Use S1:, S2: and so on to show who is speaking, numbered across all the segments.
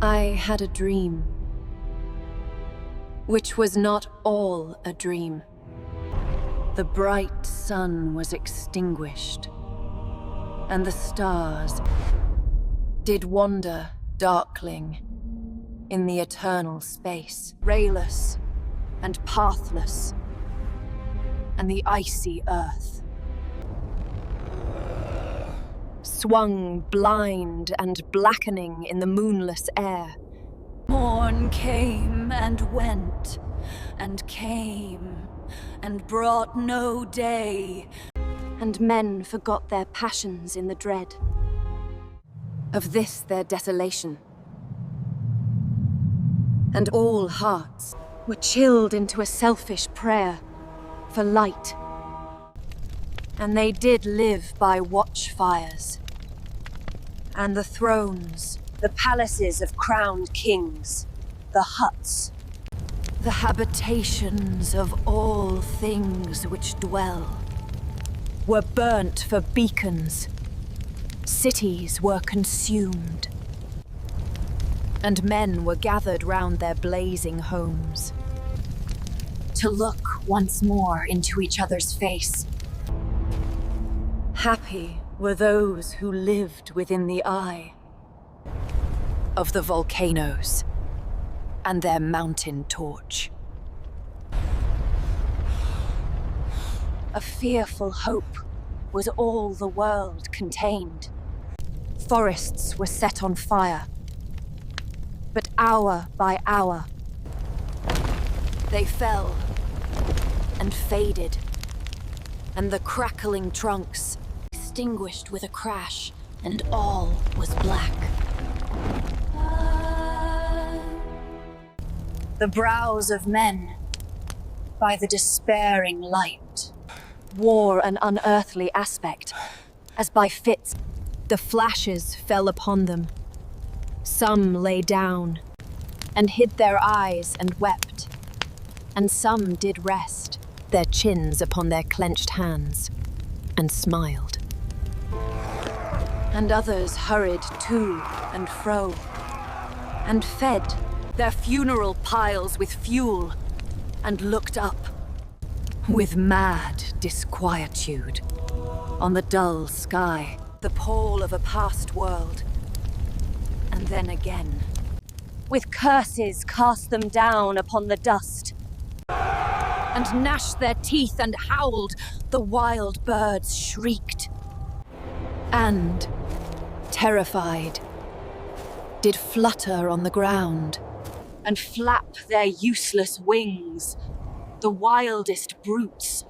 S1: I had a dream, which was not all a dream. The bright sun was extinguished, and the stars did wander darkling in the eternal space, rayless and pathless, and the icy earth swung blind and blackening in the moonless air. Morn came and went, and came, and brought no day. And men forgot their passions in the dread of this their desolation. And all hearts were chilled into a selfish prayer for light. And they did live by watchfires, and the thrones, the palaces of crowned kings, the huts, the habitations of all things which dwell, were burnt for beacons. Cities were consumed, and men were gathered round their blazing homes to look once more into each other's face. Happy were those who lived within the eye of the volcanoes and their mountain torch. A fearful hope was all the world contained. Forests were set on fire, but hour by hour, they fell and faded, and the crackling trunks extinguished with a crash, and all was black. The brows of men, by the despairing light, wore an unearthly aspect, as by fits the flashes fell upon them. Some lay down and hid their eyes and wept, and some did rest, their chins upon their clenched hands, and smiled. And others hurried to and fro, and fed their funeral piles with fuel, and looked up with mad disquietude on the dull sky, the pall of a past world. And then again, with curses cast them down upon the dust, and gnashed their teeth and howled. The wild birds shrieked, and, terrified, did flutter on the ground and flap their useless wings. The wildest brutes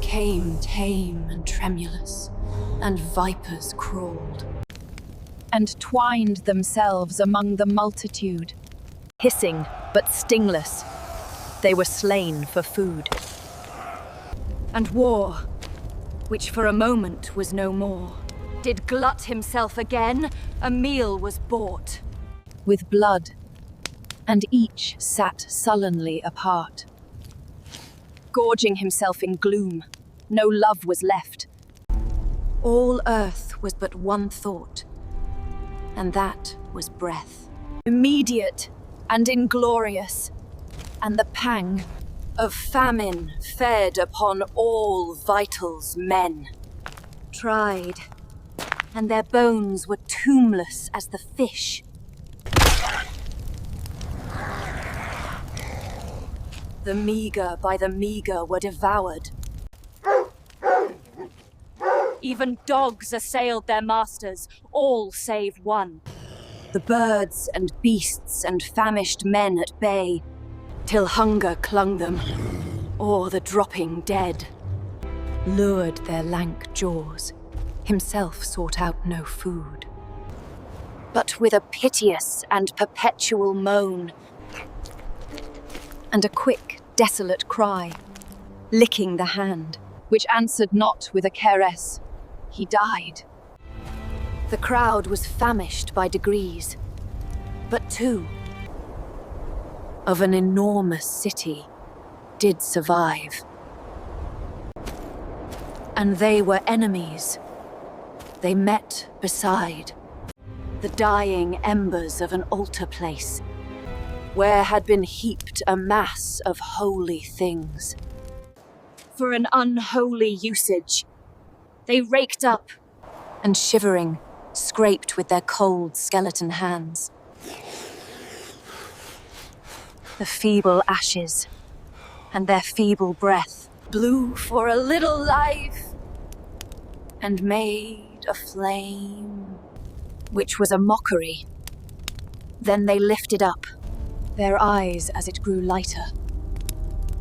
S1: came tame and tremulous, and vipers crawled and twined themselves among the multitude. Hissing but stingless, they were slain for food. And war, which for a moment was no more, did glut himself again. A meal was bought with blood, and each sat sullenly apart, gorging himself in gloom. No love was left. All earth was but one thought, and that was breath. Immediate and inglorious, and the pang of famine fed upon all vitals men. Tried, and their bones were tombless as the fish. The meager by the meager were devoured. Even dogs assailed their masters, all save one. The birds and beasts and famished men at bay, till hunger clung them, or the dropping dead lured their lank jaws. Himself sought out no food, but with a piteous and perpetual moan, and a quick, desolate cry, licking the hand, which answered not with a caress, he died. The crowd was famished by degrees, but two of an enormous city did survive. And they were enemies. They met beside the dying embers of an altar place, where had been heaped a mass of holy things. For an unholy usage, they raked up, and shivering, scraped with their cold skeleton hands. The feeble ashes, and their feeble breath, blew for a little life, and made a flame, which was a mockery. Then they lifted up, their eyes as it grew lighter,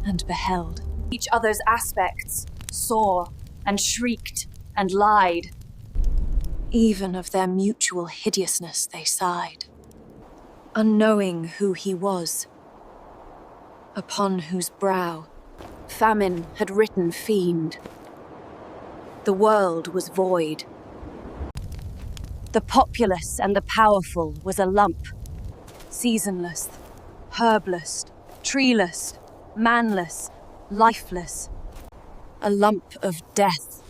S1: and beheld each other's aspects, saw and shrieked and lied. Even of their mutual hideousness they sighed, unknowing who he was, upon whose brow Famine had written fiend. The world was void. The populous and the powerful was a lump, seasonless, herbless, treeless, manless, lifeless. A lump of death,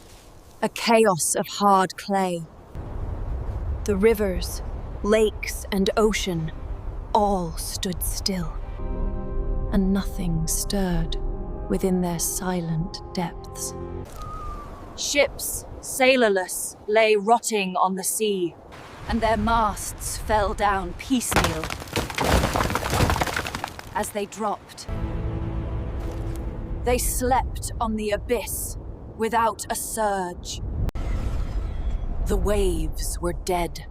S1: a chaos of hard clay. The rivers, lakes, and ocean all stood still, and nothing stirred within their silent depths. Ships, sailorless, lay rotting on the sea, and their masts fell down piecemeal as they dropped. They slept on the abyss without a surge. The waves were dead.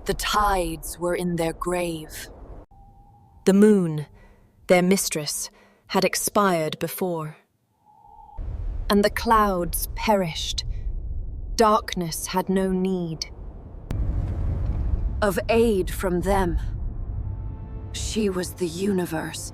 S1: The tides were in their grave. The moon, their mistress, had expired before. And the clouds perished. Darkness had no need of aid from them. She was the universe.